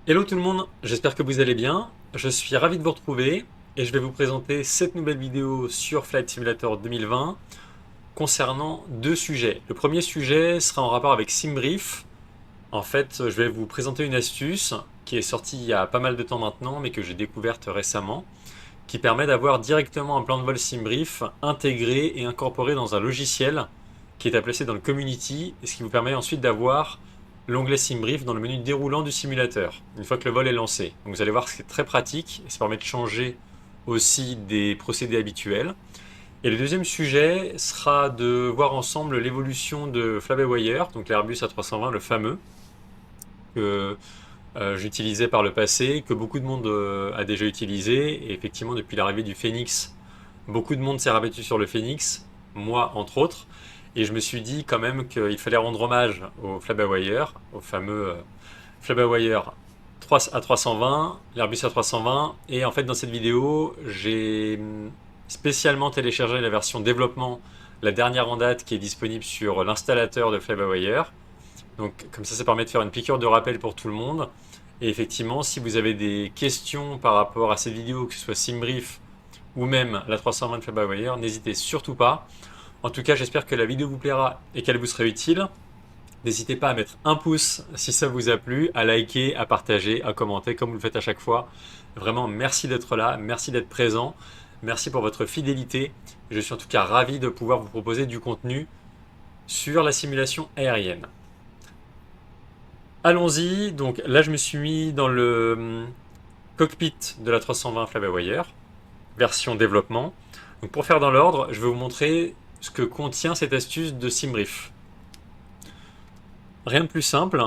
Hello tout le monde, j'espère que vous allez bien. Je suis ravi de vous retrouver et je vais vous présenter cette nouvelle vidéo sur Flight Simulator 2020 concernant deux sujets. Le premier sujet sera en rapport avec SimBrief. En fait, je vais vous présenter une astuce qui est sortie il y a pas mal de temps maintenant mais que j'ai découverte récemment qui permet d'avoir directement un plan de vol SimBrief intégré et incorporé dans un logiciel qui est à placer dans le Community, et ce qui vous permet ensuite d'avoir l'onglet SimBrief dans le menu déroulant du simulateur, une fois que le vol est lancé. Donc vous allez voir que c'est très pratique, et ça permet de changer aussi des procédés habituels. Et le deuxième sujet sera de voir ensemble l'évolution de Fly-by-Wire, donc l'Airbus A320, le fameux, que j'utilisais par le passé, que beaucoup de monde a déjà utilisé, et effectivement depuis l'arrivée du Phoenix, beaucoup de monde s'est rabattu sur le Phoenix, moi entre autres, et je me suis dit quand même qu'il fallait rendre hommage au Fly-by-Wire, au fameux Fly-by-Wire A320, l'Airbus A320, et en fait dans cette vidéo j'ai spécialement téléchargé la version développement, la dernière en date qui est disponible sur l'installateur de Fly-by-Wire. Donc comme ça permet de faire une piqûre de rappel pour tout le monde. Et effectivement, si vous avez des questions par rapport à cette vidéo, que ce soit SimBrief ou même la 320 Fly-by-Wire, n'hésitez surtout pas. En tout cas, j'espère que la vidéo vous plaira et qu'elle vous sera utile. N'hésitez pas à mettre un pouce si ça vous a plu, à liker, à partager, à commenter comme vous le faites à chaque fois. Vraiment, merci d'être là, merci d'être présent, merci pour votre fidélité. Je suis en tout cas ravi de pouvoir vous proposer du contenu sur la simulation aérienne. Allons-y, donc là je me suis mis dans le cockpit de la 320 Fly-by-Wire, version développement. Donc pour faire dans l'ordre, je vais vous montrer ce que contient cette astuce de SimBrief. Rien de plus simple.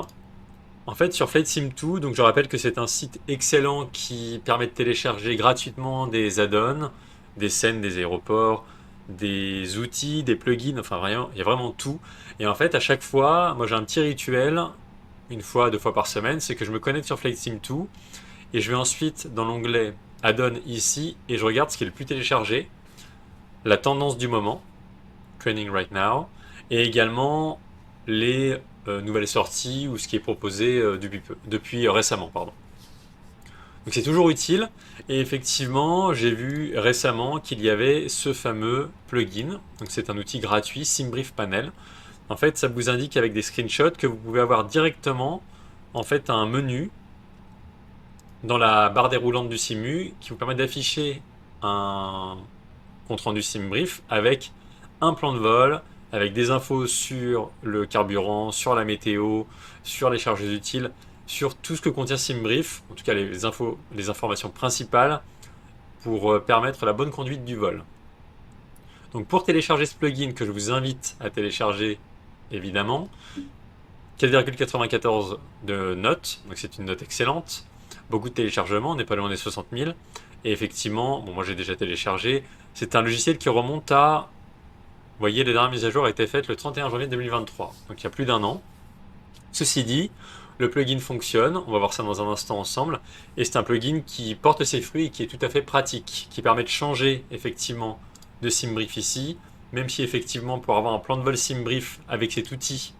En fait, sur Flight Sim 2, donc je rappelle que c'est un site excellent qui permet de télécharger gratuitement des add-ons, des scènes des aéroports, des outils, des plugins, enfin rien, il y a vraiment tout. Et en fait, à chaque fois, moi j'ai un petit rituel, une fois, deux fois par semaine, c'est que je me connecte sur Flight Sim 2 et je vais ensuite dans l'onglet add-on ici et je regarde ce qui est le plus téléchargé, la tendance du moment, Training Right Now, et également les nouvelles sorties ou ce qui est proposé depuis récemment. Pardon. Donc c'est toujours utile. Et effectivement, j'ai vu récemment qu'il y avait ce fameux plugin. Donc c'est un outil gratuit, SimBrief Panel. En fait, ça vous indique avec des screenshots que vous pouvez avoir directement en fait un menu dans la barre déroulante du Simu qui vous permet d'afficher un compte rendu SimBrief avec un plan de vol, avec des infos sur le carburant, sur la météo, sur les charges utiles, sur tout ce que contient SimBrief, en tout cas les informations principales pour permettre la bonne conduite du vol. Donc pour télécharger ce plugin que je vous invite à télécharger évidemment, 4,94 de notes, donc c'est une note excellente, beaucoup de téléchargements, on n'est pas loin des 60 000, et effectivement, bon, moi j'ai déjà téléchargé, c'est un logiciel qui remonte à, vous voyez, les dernières mises à jour ont été faites le 31 janvier 2023, donc il y a plus d'un an. Ceci dit, le plugin fonctionne, on va voir ça dans un instant ensemble, et c'est un plugin qui porte ses fruits et qui est tout à fait pratique, qui permet de changer effectivement de SimBrief ici, même si effectivement pour avoir un plan de vol SimBrief avec cet outil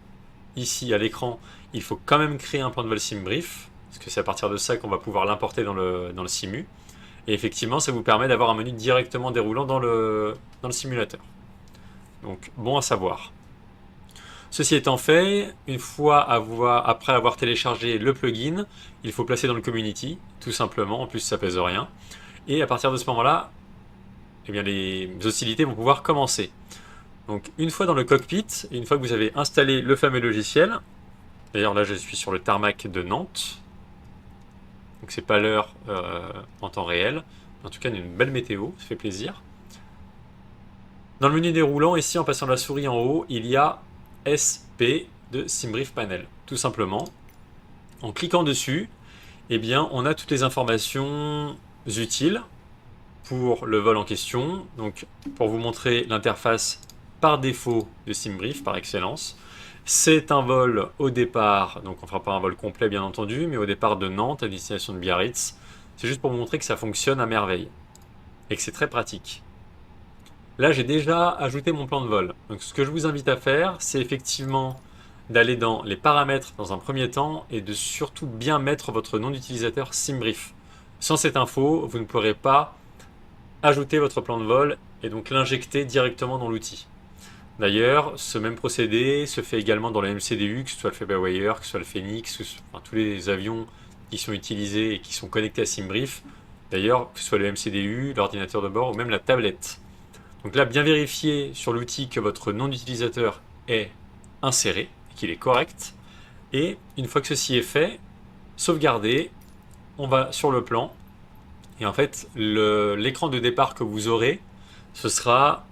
ici à l'écran, il faut quand même créer un plan de vol SimBrief, parce que c'est à partir de ça qu'on va pouvoir l'importer dans le Simu, et effectivement ça vous permet d'avoir un menu directement déroulant dans le simulateur. Donc bon à savoir. Ceci étant fait, une fois après avoir téléchargé le plugin, il faut placer dans le community, tout simplement, en plus ça pèse rien. Et à partir de ce moment-là, eh bien, les hostilités vont pouvoir commencer. Donc une fois dans le cockpit, et une fois que vous avez installé le fameux logiciel, d'ailleurs là je suis sur le tarmac de Nantes, donc c'est pas l'heure en temps réel, en tout cas il y a une belle météo, ça fait plaisir. Dans le menu déroulant, ici en passant la souris en haut, il y a SP de SimBrief Panel. Tout simplement, en cliquant dessus, eh bien, on a toutes les informations utiles pour le vol en question. Donc, pour vous montrer l'interface par défaut de SimBrief, par excellence, c'est un vol au départ, donc on ne fera pas un vol complet bien entendu, mais au départ de Nantes à destination de Biarritz. C'est juste pour vous montrer que ça fonctionne à merveille et que c'est très pratique. Là, j'ai déjà ajouté mon plan de vol. Donc, ce que je vous invite à faire, c'est effectivement d'aller dans les paramètres dans un premier temps et de surtout bien mettre votre nom d'utilisateur SimBrief. Sans cette info, vous ne pourrez pas ajouter votre plan de vol et donc l'injecter directement dans l'outil. D'ailleurs, ce même procédé se fait également dans le MCDU, que ce soit le Flyby-Wire, que ce soit le Phoenix, enfin, tous les avions qui sont utilisés et qui sont connectés à SimBrief. D'ailleurs, que ce soit le MCDU, l'ordinateur de bord ou même la tablette. Donc là, bien vérifier sur l'outil que votre nom d'utilisateur est inséré, qu'il est correct. Et une fois que ceci est fait, sauvegarder, on va sur le plan. Et en fait, l'écran de départ que vous aurez, ce sera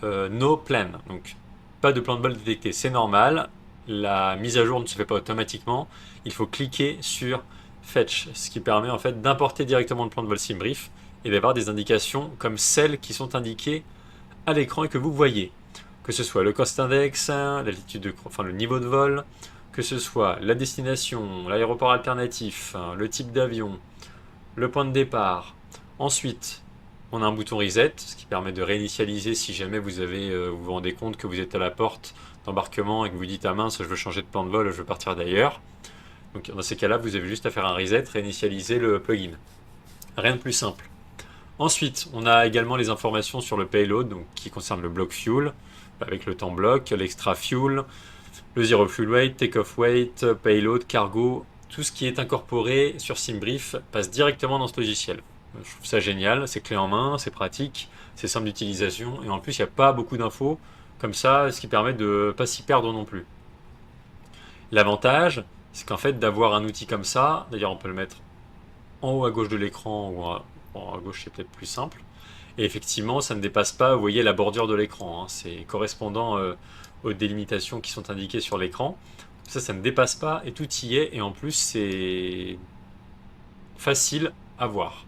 no plan. Donc, pas de plan de vol détecté. C'est normal. La mise à jour ne se fait pas automatiquement. Il faut cliquer sur Fetch, ce qui permet en fait d'importer directement le plan de vol SimBrief et d'avoir des indications comme celles qui sont indiquées à l'écran et que vous voyez. Que ce soit le cost index, l'altitude, enfin le niveau de vol, que ce soit la destination, l'aéroport alternatif, le type d'avion, le point de départ. Ensuite, on a un bouton reset, ce qui permet de réinitialiser si jamais vous vous rendez compte que vous êtes à la porte d'embarquement et que vous dites ah mince, je veux changer de plan de vol, je veux partir d'ailleurs. Donc dans ces cas-là, vous avez juste à faire un reset, réinitialiser le plugin. Rien de plus simple. Ensuite, on a également les informations sur le payload, donc qui concerne le block fuel, avec le temps bloc, l'extra fuel, le zero fuel weight, take-off weight, payload, cargo, tout ce qui est incorporé sur SimBrief passe directement dans ce logiciel. Je trouve ça génial, c'est clé en main, c'est pratique, c'est simple d'utilisation, et en plus il n'y a pas beaucoup d'infos comme ça, ce qui permet de ne pas s'y perdre non plus. L'avantage, c'est qu'en fait d'avoir un outil comme ça, d'ailleurs on peut le mettre en haut à gauche de l'écran, ou à gauche c'est peut-être plus simple, et effectivement ça ne dépasse pas, vous voyez, la bordure de l'écran, c'est correspondant aux délimitations qui sont indiquées sur l'écran. Ça ne dépasse pas et tout y est, et en plus c'est facile à voir.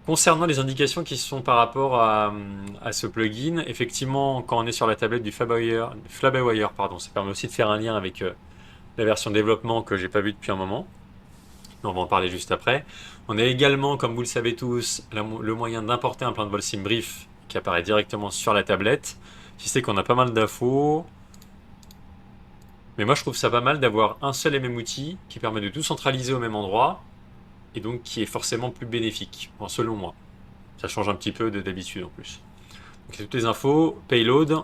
Concernant les indications qui sont par rapport à ce plugin, effectivement, quand on est sur la tablette du Flyby-Wire, ça permet aussi de faire un lien avec la version développement que j'ai pas vu depuis un moment. On va en parler juste après. On a également, comme vous le savez tous, le moyen d'importer un plan de vol SimBrief qui apparaît directement sur la tablette. Je sais qu'on a pas mal d'infos, mais moi je trouve ça pas mal d'avoir un seul et même outil qui permet de tout centraliser au même endroit, et donc qui est forcément plus bénéfique, selon moi. Ça change un petit peu de d'habitude en plus. Donc toutes les infos, payload,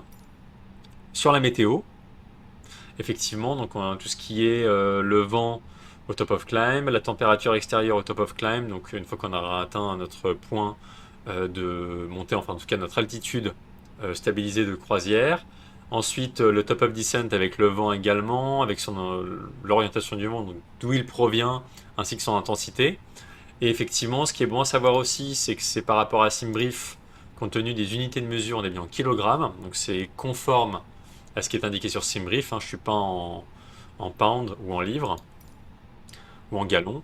sur la météo, effectivement, donc on a tout ce qui est le vent au top of climb, la température extérieure au top of climb, donc une fois qu'on aura atteint notre point de montée, enfin en tout cas notre altitude stabilisée de croisière. Ensuite, le top of descent avec le vent également, avec l'orientation du vent, d'où il provient, ainsi que son intensité. Et effectivement, ce qui est bon à savoir aussi, c'est que c'est par rapport à SimBrief, compte tenu des unités de mesure, on est bien en kilogrammes, donc c'est conforme à ce qui est indiqué sur SimBrief, je ne suis pas en pound ou en livres, ou en gallons.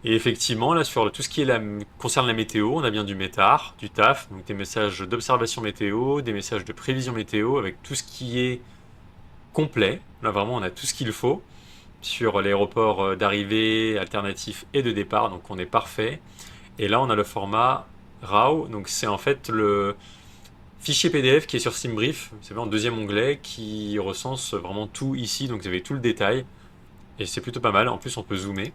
Et effectivement, là, sur tout ce qui concerne la météo, on a bien du METAR, du TAF, donc des messages d'observation météo, des messages de prévision météo, avec tout ce qui est complet. Là, vraiment, on a tout ce qu'il faut sur l'aéroport d'arrivée, alternatif et de départ, donc on est parfait. Et là, on a le format RAW, donc c'est en fait le fichier PDF qui est sur SimBrief, c'est en deuxième onglet, qui recense vraiment tout ici, donc vous avez tout le détail. Et c'est plutôt pas mal, en plus on peut zoomer.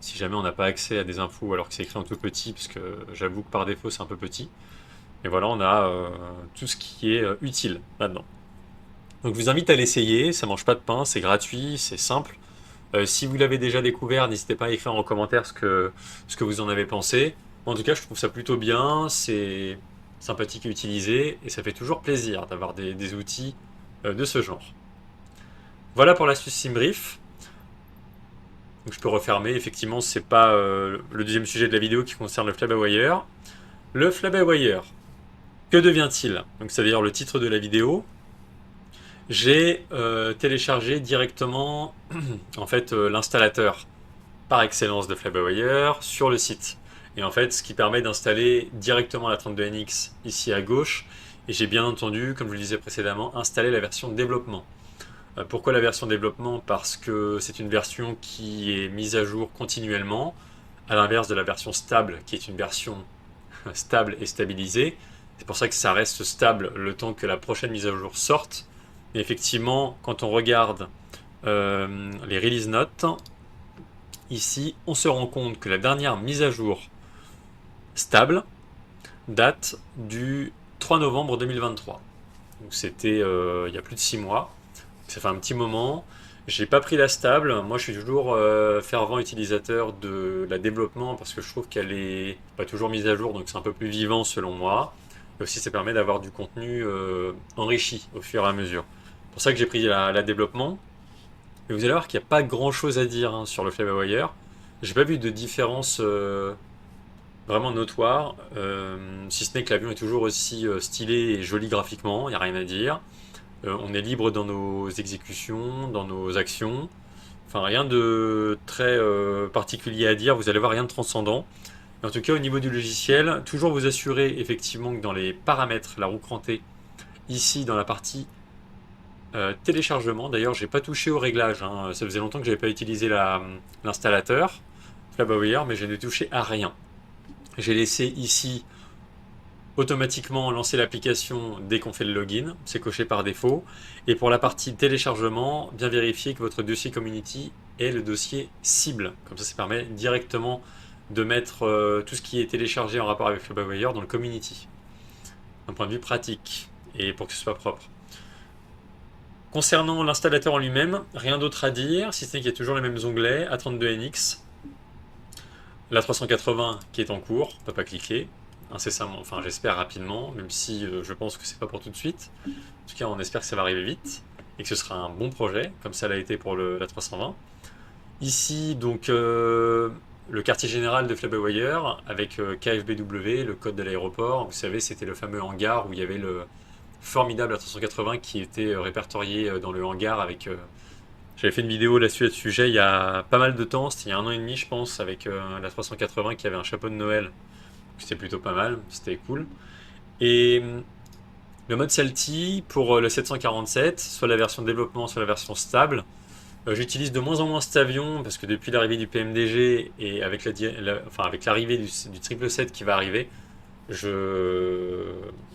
Si jamais on n'a pas accès à des infos alors que c'est écrit en tout petit, parce que j'avoue que par défaut c'est un peu petit. Et voilà, on a tout ce qui est utile là-dedans. Donc je vous invite à l'essayer, ça mange pas de pain, c'est gratuit, c'est simple. Si vous l'avez déjà découvert, n'hésitez pas à écrire en commentaire ce que vous en avez pensé. En tout cas, je trouve ça plutôt bien, c'est sympathique à utiliser, et ça fait toujours plaisir d'avoir des outils de ce genre. Voilà pour l'astuce SimBrief. Donc je peux refermer, effectivement, c'est pas le deuxième sujet de la vidéo qui concerne le Flyby-Wire. Le Flyby-Wire, que devient-il? Donc c'est d'ailleurs le titre de la vidéo. J'ai téléchargé directement en fait l'installateur par excellence de Flyby-Wire sur le site. Et en fait, ce qui permet d'installer directement la 32NX ici à gauche. Et j'ai bien entendu, comme je le disais précédemment, installer la version développement. Pourquoi la version développement? Parce que c'est une version qui est mise à jour continuellement, à l'inverse de la version stable, qui est une version stable et stabilisée. C'est pour ça que ça reste stable le temps que la prochaine mise à jour sorte. Et effectivement, quand on regarde les release notes, ici, on se rend compte que la dernière mise à jour stable date du 3 novembre 2023. Donc c'était il y a plus de 6 mois. Ça fait un petit moment. J'ai pas pris la stable. Moi, je suis toujours fervent utilisateur de la développement parce que je trouve qu'elle est pas toujours mise à jour, donc c'est un peu plus vivant selon moi. Et aussi, ça permet d'avoir du contenu enrichi au fur et à mesure. C'est pour ça que j'ai pris la développement. Et vous allez voir qu'il n'y a pas grand chose à dire hein, sur le Flavawire. J'ai pas vu de différence vraiment notoire, si ce n'est que l'avion est toujours aussi stylé et joli graphiquement, il n'y a rien à dire. On est libre dans nos exécutions, dans nos actions. Enfin, rien de très particulier à dire, vous allez voir rien de transcendant. En tout cas, au niveau du logiciel, toujours vous assurer effectivement que dans les paramètres, la roue crantée, ici dans la partie téléchargement, d'ailleurs, j'ai pas touché au réglage, hein. Ça faisait longtemps que j'avais pas utilisé l'installateur, Flavawire, mais je n'ai touché à rien. J'ai laissé ici automatiquement lancer l'application dès qu'on fait le login, c'est coché par défaut. Et pour la partie téléchargement, bien vérifier que votre dossier Community est le dossier cible. Comme ça permet directement de mettre tout ce qui est téléchargé en rapport avec Flavawire dans le Community. D'un point de vue pratique et pour que ce soit propre. Concernant l'installateur en lui-même, rien d'autre à dire, si ce n'est qu'il y a toujours les mêmes onglets, A32NX, l'A380 qui est en cours, on ne peut pas cliquer, incessamment, enfin j'espère rapidement, même si je pense que c'est pas pour tout de suite. En tout cas, on espère que ça va arriver vite et que ce sera un bon projet, comme ça l'a été pour l'A320. Ici, donc, le quartier général de Flavawire avec KFBW, le code de l'aéroport. Vous savez, c'était le fameux hangar où il y avait le formidable A380 qui était répertorié dans le hangar avec... J'avais fait une vidéo là-dessus à ce sujet il y a pas mal de temps, c'était il y a 1 an et demi je pense, avec la 380 qui avait un chapeau de Noël. C'était plutôt pas mal, c'était cool. Et le mode Salty pour le 747, soit la version développement, soit la version stable. J'utilise de moins en moins cet avion parce que depuis l'arrivée du PMDG et avec l'arrivée du 777 qui va arriver, je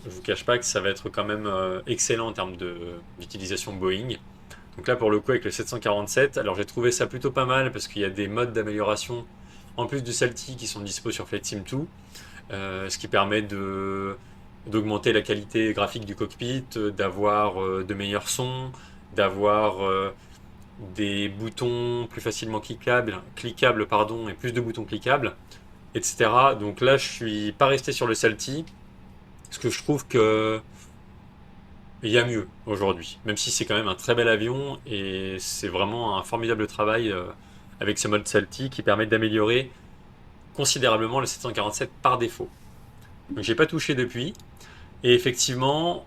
ne vous cache pas que ça va être quand même excellent en termes d'utilisation Boeing. Donc là pour le coup avec le 747, alors j'ai trouvé ça plutôt pas mal parce qu'il y a des modes d'amélioration en plus du Salty qui sont dispo sur Flight Sim 2, ce qui permet d'augmenter la qualité graphique du cockpit, d'avoir de meilleurs sons, d'avoir des boutons plus facilement cliquables pardon, et plus de boutons cliquables, etc. Donc là, je suis pas resté sur le Salty, parce que je trouve que il y a mieux aujourd'hui, même si c'est quand même un très bel avion et c'est vraiment un formidable travail avec ce mode Salty qui permet d'améliorer considérablement le 747 par défaut. Donc j'ai pas touché depuis, et effectivement,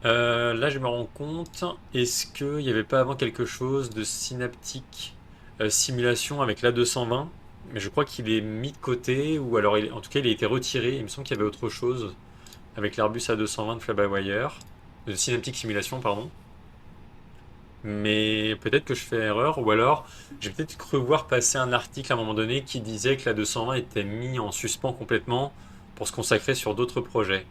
là je me rends compte, est-ce qu'il n'y avait pas avant quelque chose de Synaptic Simulation avec l'A220? Mais je crois qu'il est mis de côté, ou alors en tout cas il a été retiré. Il me semble qu'il y avait autre chose avec l'Airbus A220 de Fly-by-Wire, de Synaptic Simulation, pardon. Mais peut-être que je fais erreur, ou alors j'ai peut-être cru voir passer un article à un moment donné qui disait que l'A220 était mis en suspens complètement pour se consacrer sur d'autres projets.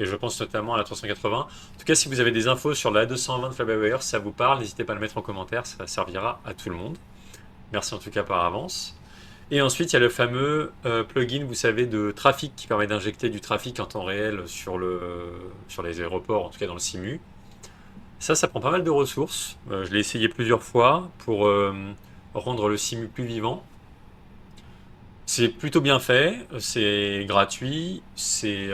Et je pense notamment à la 380. En tout cas, si vous avez des infos sur la 220 de Fly-by-Wire, si ça vous parle, n'hésitez pas à le mettre en commentaire, ça servira à tout le monde. Merci en tout cas par avance. Et ensuite, il y a le fameux plugin, vous savez, de trafic qui permet d'injecter du trafic en temps réel sur les aéroports, en tout cas dans le simu. Ça prend pas mal de ressources. Je l'ai essayé plusieurs fois pour rendre le simu plus vivant. C'est plutôt bien fait, c'est gratuit, c'est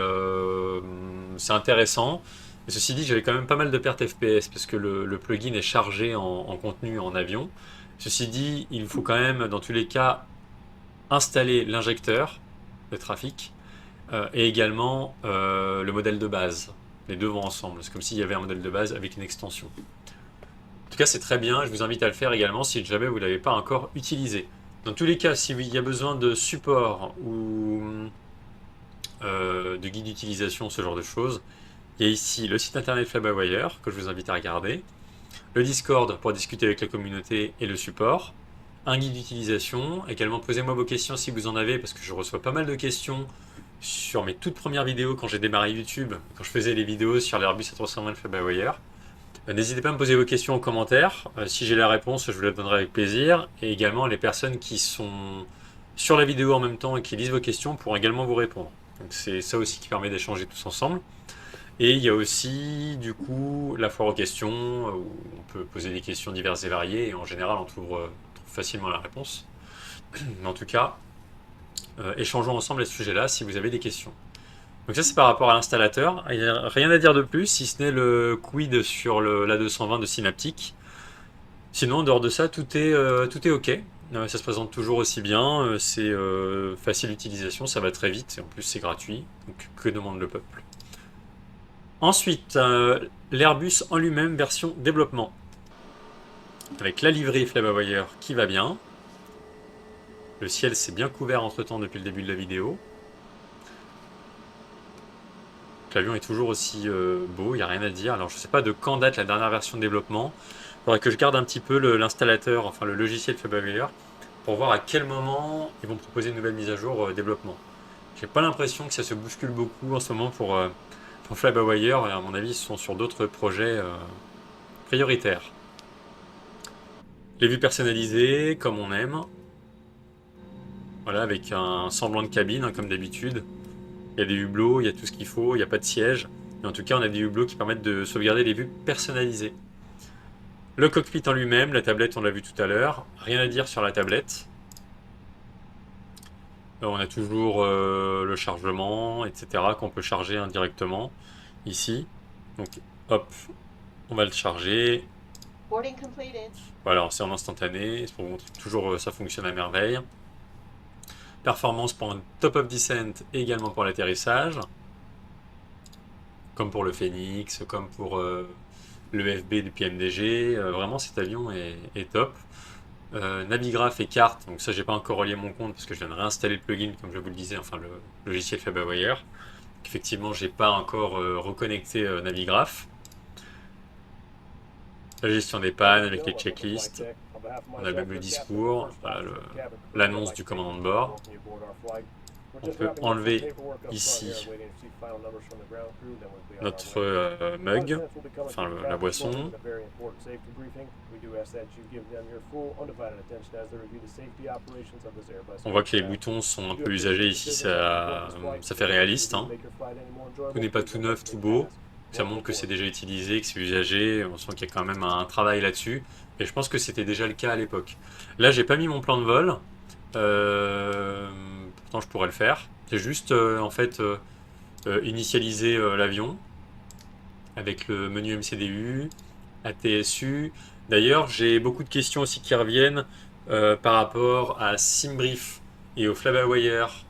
intéressant. Et ceci dit, j'avais quand même pas mal de pertes FPS parce que le plugin est chargé en contenu en avion. Ceci dit, il faut quand même, dans tous les cas, installer l'injecteur de trafic et également le modèle de base. Les deux vont ensemble. C'est comme s'il y avait un modèle de base avec une extension. En tout cas, c'est très bien. Je vous invite à le faire également si jamais vous ne l'avez pas encore utilisé. Dans tous les cas, s'il y a besoin de support ou de guide d'utilisation, ce genre de choses, il y a ici le site internet Fly-by-Wire que je vous invite à regarder, le Discord pour discuter avec la communauté et le support, un guide d'utilisation. Également, posez-moi vos questions si vous en avez, parce que je reçois pas mal de questions sur mes toutes premières vidéos quand j'ai démarré YouTube, quand je faisais les vidéos sur l'Airbus A320 Fly-by-Wire. N'hésitez pas à me poser vos questions en commentaire. Si j'ai la réponse, je vous la donnerai avec plaisir. Et également, les personnes qui sont sur la vidéo en même temps et qui lisent vos questions pourront également vous répondre. Donc c'est ça aussi qui permet d'échanger tous ensemble. Et il y a aussi, du coup, la foire aux questions, où on peut poser des questions diverses et variées, et en général, on trouve facilement la réponse. Mais en tout cas, échangeons ensemble à ce sujet-là si vous avez des questions. Donc ça, c'est par rapport à l'installateur. Il n'y a rien à dire de plus, si ce n'est le quid sur l'A220 de Synaptic. Sinon, en dehors de ça, tout est OK. Ça se présente toujours aussi bien, c'est facile d'utilisation, ça va très vite, et en plus c'est gratuit. Donc que demande le peuple? Ensuite, l'Airbus en lui-même version développement. Avec la livrée Fly-by-Wire qui va bien. Le ciel s'est bien couvert entre-temps depuis le début de la vidéo. L'avion est toujours aussi beau, il n'y a rien à dire. Alors je ne sais pas de quand date la dernière version de développement. Il faudrait que je garde un petit peu l'installateur, enfin le logiciel Fly-by-Wire, pour voir à quel moment ils vont proposer une nouvelle mise à jour développement. J'ai pas l'impression que ça se bouscule beaucoup en ce moment pour Fly-by-Wire, et à mon avis ils sont sur d'autres projets prioritaires. Les vues personnalisées, comme on aime. Voilà, avec un semblant de cabine, hein, comme d'habitude. Il y a des hublots, il y a tout ce qu'il faut, il n'y a pas de siège. Mais en tout cas, on a des hublots qui permettent de sauvegarder les vues personnalisées. Le cockpit en lui-même, la tablette, on l'a vu tout à l'heure. Rien à dire sur la tablette. On a toujours le chargement, etc. qu'on peut charger indirectement ici. Donc, hop, on va le charger. Voilà, c'est en instantané. C'est pour vous montrer que toujours ça fonctionne à merveille. Performance pour un top-up descent et également pour l'atterrissage. Comme pour le Phoenix, comme pour le FB du PMDG. Vraiment, cet avion est top. Navigraph et carte, donc ça j'ai pas encore relié mon compte parce que je viens de réinstaller le plugin comme je vous le disais, enfin le logiciel Fly-by-Wire. Effectivement, j'ai pas encore reconnecté Navigraph. La gestion des pannes avec les checklists. On a même le discours, voilà, l'annonce du commandant de bord. On peut enlever ici notre mug, enfin la boisson. On voit que les boutons sont un peu usagés ici, ça fait réaliste. Hein. Tout n'est pas tout neuf, tout beau. Ça montre que c'est déjà utilisé, que c'est usagé. On sent qu'il y a quand même un travail là-dessus. Et je pense que c'était déjà le cas à l'époque. Là, j'ai pas mis mon plan de vol. Pourtant, je pourrais le faire. C'est juste, en fait, initialiser l'avion avec le menu MCDU, ATSU. D'ailleurs, j'ai beaucoup de questions aussi qui reviennent par rapport à SimBrief et au Fly-by-Wire.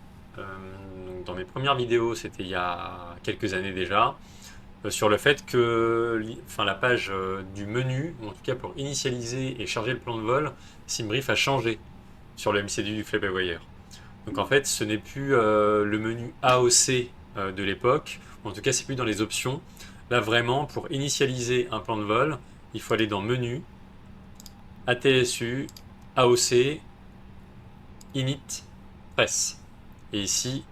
Dans mes premières vidéos, c'était il y a quelques années déjà, sur le fait que la page du menu, ou en tout cas pour initialiser et charger le plan de vol, SimBrief a changé sur le MCDU du Fly-by-Wire. Donc en fait, ce n'est plus le menu AOC de l'époque, en tout cas c'est plus dans les options. Là vraiment, pour initialiser un plan de vol, il faut aller dans Menu, ATSU, AOC, Init, Press. Et ici,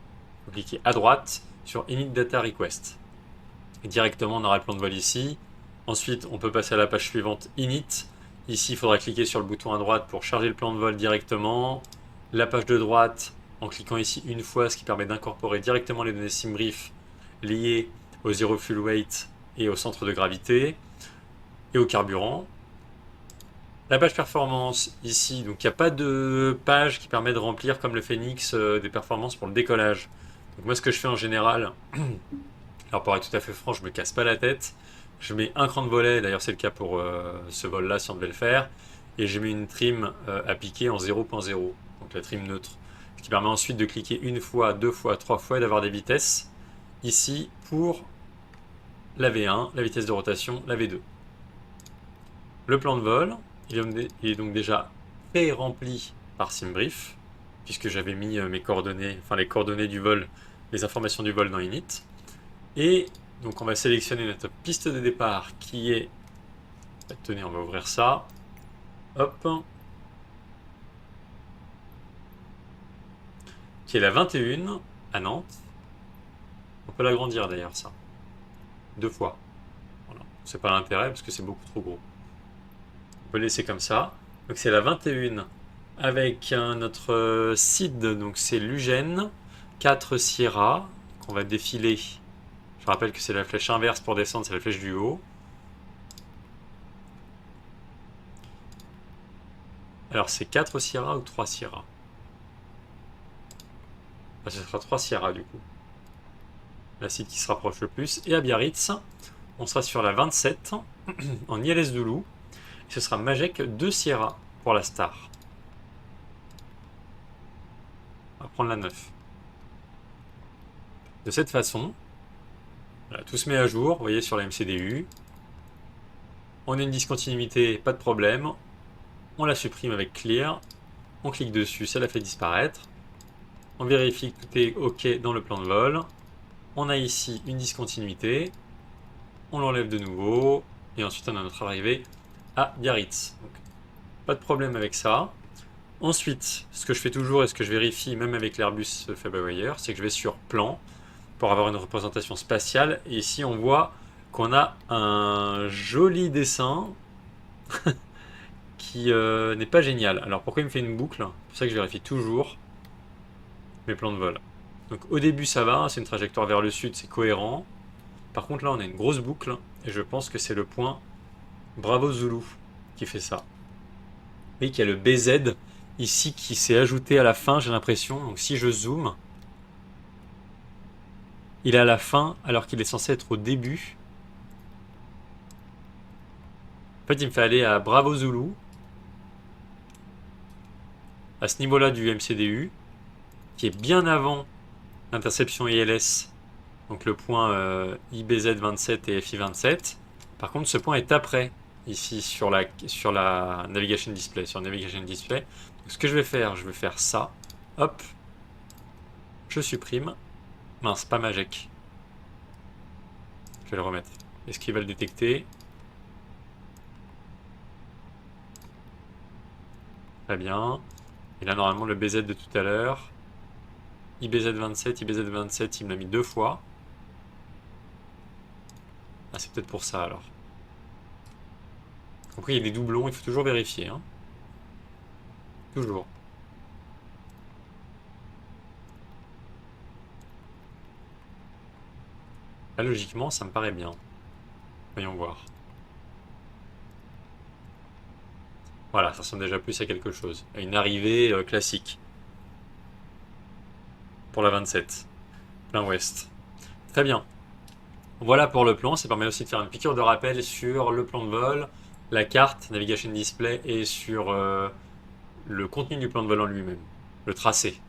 vous cliquez à droite sur Init Data Request. Et directement, on aura le plan de vol ici. Ensuite, on peut passer à la page suivante, Init. Ici, il faudra cliquer sur le bouton à droite pour charger le plan de vol directement. La page de droite, en cliquant ici une fois, ce qui permet d'incorporer directement les données SimBrief liées au zero fuel weight et au centre de gravité et au carburant. La page performance ici, donc il n'y a pas de page qui permet de remplir comme le Phoenix des performances pour le décollage. Donc moi ce que je fais en général, alors pour être tout à fait franc, je me casse pas la tête. Je mets un cran de volet, d'ailleurs c'est le cas pour ce vol-là si on devait le faire, et je mets une trim appliquée en 0.0, donc la trim neutre. Ce qui permet ensuite de cliquer une fois, deux fois, trois fois et d'avoir des vitesses ici pour la V1, la vitesse de rotation, la V2. Le plan de vol, il est donc déjà pré-rempli par SimBrief, puisque j'avais mis mes coordonnées, enfin les coordonnées du vol, les informations du vol dans Init. Et donc on va sélectionner notre piste de départ qui est... Tenez, on va ouvrir ça. Hop. Qui est la 21 à Nantes. On peut l'agrandir d'ailleurs ça. 2 fois. Voilà. C'est pas l'intérêt parce que c'est beaucoup trop gros. On peut laisser comme ça. Donc c'est la 21 avec notre Cid, donc c'est Lugène, 4 Sierra qu'on va défiler. Je rappelle que c'est la flèche inverse pour descendre, c'est la flèche du haut. Alors c'est 4 Sierra ou 3 Sierra? Ce sera 3 Sierra du coup. La Cid qui se rapproche le plus. Et à Biarritz, on sera sur la 27 en ILS de loup. Et ce sera Majek 2 Sierra pour la star. On va prendre la 9. De cette façon, voilà, tout se met à jour, vous voyez sur la MCDU. On a une discontinuité, pas de problème. On la supprime avec Clear. On clique dessus, ça la fait disparaître. On vérifie que tout est OK dans le plan de vol. On a ici une discontinuité. On l'enlève de nouveau. Et ensuite, on a notre arrivée à Biarritz. Donc, pas de problème avec ça. Ensuite, ce que je fais toujours et ce que je vérifie même avec l'Airbus Flyby-Wire, c'est que je vais sur plan pour avoir une représentation spatiale. Et ici, on voit qu'on a un joli dessin qui n'est pas génial. Alors, pourquoi il me fait une boucle? C'est pour ça que je vérifie toujours mes plans de vol. Donc, au début, ça va. C'est une trajectoire vers le sud, c'est cohérent. Par contre, là, on a une grosse boucle. Et je pense que c'est le point Bravo Zulu qui fait ça. Vous voyez qu'il y a le BZ ici qui s'est ajouté à la fin, j'ai l'impression. Donc, si je zoome, il est à la fin alors qu'il est censé être au début. En fait, il me fait aller à Bravo Zulu, à ce niveau-là du MCDU, qui est bien avant l'interception ILS, donc le point IBZ27 et FI27. Par contre, ce point est après, ici, sur la Navigation Display. Sur Navigation Display. Donc, ce que je vais faire ça. Hop. Je supprime. Mince, pas Majek. Je vais le remettre. Est-ce qu'il va le détecter? Très bien. Et là, normalement, le BZ de tout à l'heure. IBZ27, IBZ27, il me l'a mis 2 fois. Ah, c'est peut-être pour ça, alors. Compris, il y a des doublons, il faut toujours vérifier. Hein. Toujours. Là, logiquement, ça me paraît bien. Voyons voir. Voilà, ça ressemble déjà plus à quelque chose. À une arrivée classique. Pour la 27. Plein ouest. Très bien. Voilà pour le plan. Ça permet aussi de faire une piqûre de rappel sur le plan de vol, la carte, Navigation Display et sur le contenu du plan de vol en lui-même. Le tracé.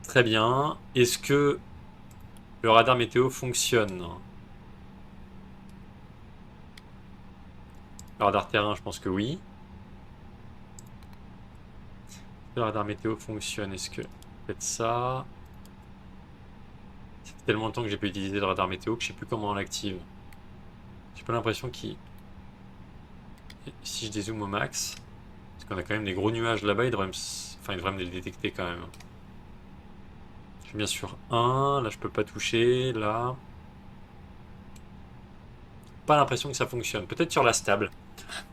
Très bien. Est-ce que le radar météo fonctionne? Le radar terrain, je pense que oui. Le radar météo fonctionne. Est-ce que... Faites ça. Ça fait tellement de temps que j'ai pas utilisé le radar météo que je sais plus comment on l'active. J'ai pas l'impression qu'il... Si je dézoome au max... Parce qu'on a quand même des gros nuages là-bas, il devrait me les détecter quand même. Je suis bien sur 1. Là, je peux pas toucher. Là... Pas l'impression que ça fonctionne. Peut-être sur la stable.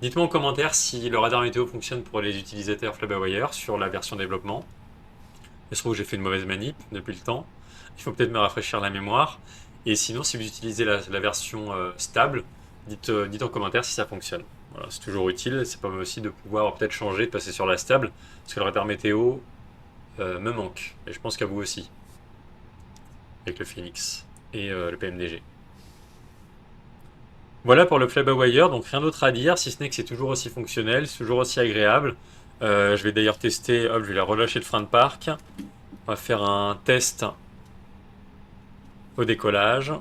Dites-moi en commentaire si le radar météo fonctionne pour les utilisateurs Flyby-Wire sur la version développement. Il se trouve que j'ai fait une mauvaise manip depuis le temps. Il faut peut-être me rafraîchir la mémoire. Et sinon, si vous utilisez la version stable, dites en commentaire si ça fonctionne. Voilà, c'est toujours utile. C'est pas mal aussi de pouvoir peut-être changer, de passer sur la stable. Parce que le radar météo me manque. Et je pense qu'à vous aussi. Avec le Phoenix et le PMDG. Voilà pour le Flyby-Wire, donc rien d'autre à dire, si ce n'est que c'est toujours aussi fonctionnel, c'est toujours aussi agréable. Je vais d'ailleurs tester, hop, je vais la relâcher le frein de parc. On va faire un test au décollage.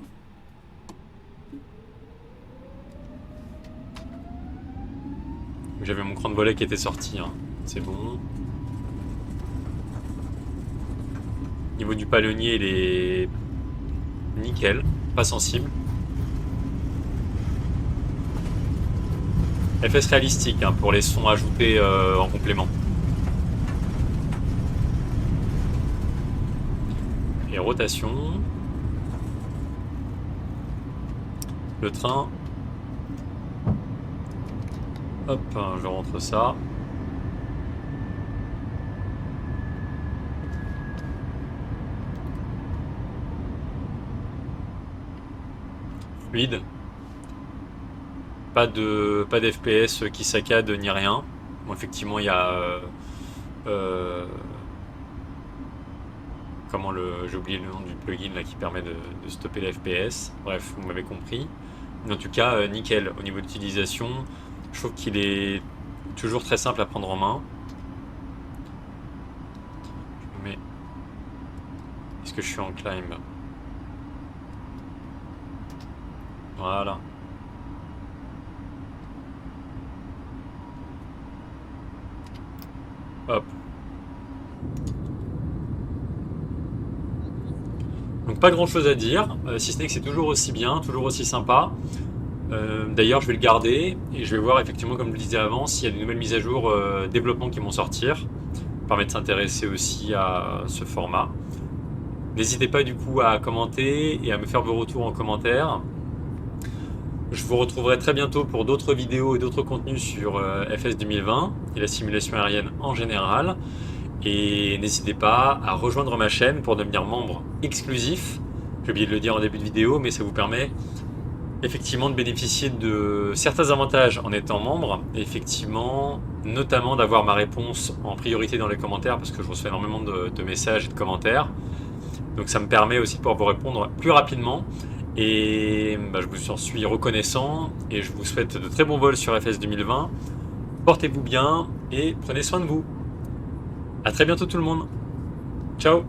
J'avais mon cran de volet qui était sorti, hein. C'est bon. Niveau du palonnier, il est nickel, pas sensible. FS réalistique hein, pour les sons ajoutés en complément. Et rotation. le train. Hop, je rentre ça. Fluide. Pas d'FPS qui saccade ni rien. Bon, effectivement, il y a... j'ai oublié le nom du plugin là, qui permet de stopper les FPS. Bref, vous m'avez compris. Mais en tout cas, nickel. Au niveau d'utilisation, je trouve qu'il est toujours très simple à prendre en main. Mais est-ce que je suis en climb? Voilà. Hop. Donc pas grand chose à dire, si ce n'est que c'est toujours aussi bien, toujours aussi sympa. D'ailleurs je vais le garder et je vais voir effectivement comme je le disais avant s'il y a de nouvelles mises à jour développement qui vont sortir. Ça permet de s'intéresser aussi à ce format. N'hésitez pas du coup à commenter et à me faire vos retours en commentaire. Je vous retrouverai très bientôt pour d'autres vidéos et d'autres contenus sur FS 2020 et la simulation aérienne en général. Et n'hésitez pas à rejoindre ma chaîne pour devenir membre exclusif. J'ai oublié de le dire en début de vidéo, mais ça vous permet effectivement de bénéficier de certains avantages en étant membre. Et effectivement, notamment d'avoir ma réponse en priorité dans les commentaires, parce que je reçois énormément de messages et de commentaires. Donc ça me permet aussi de pouvoir vous répondre plus rapidement. Et je vous en suis reconnaissant et je vous souhaite de très bons vols sur FS 2020. Portez-vous bien et prenez soin de vous. A très bientôt tout le monde. Ciao.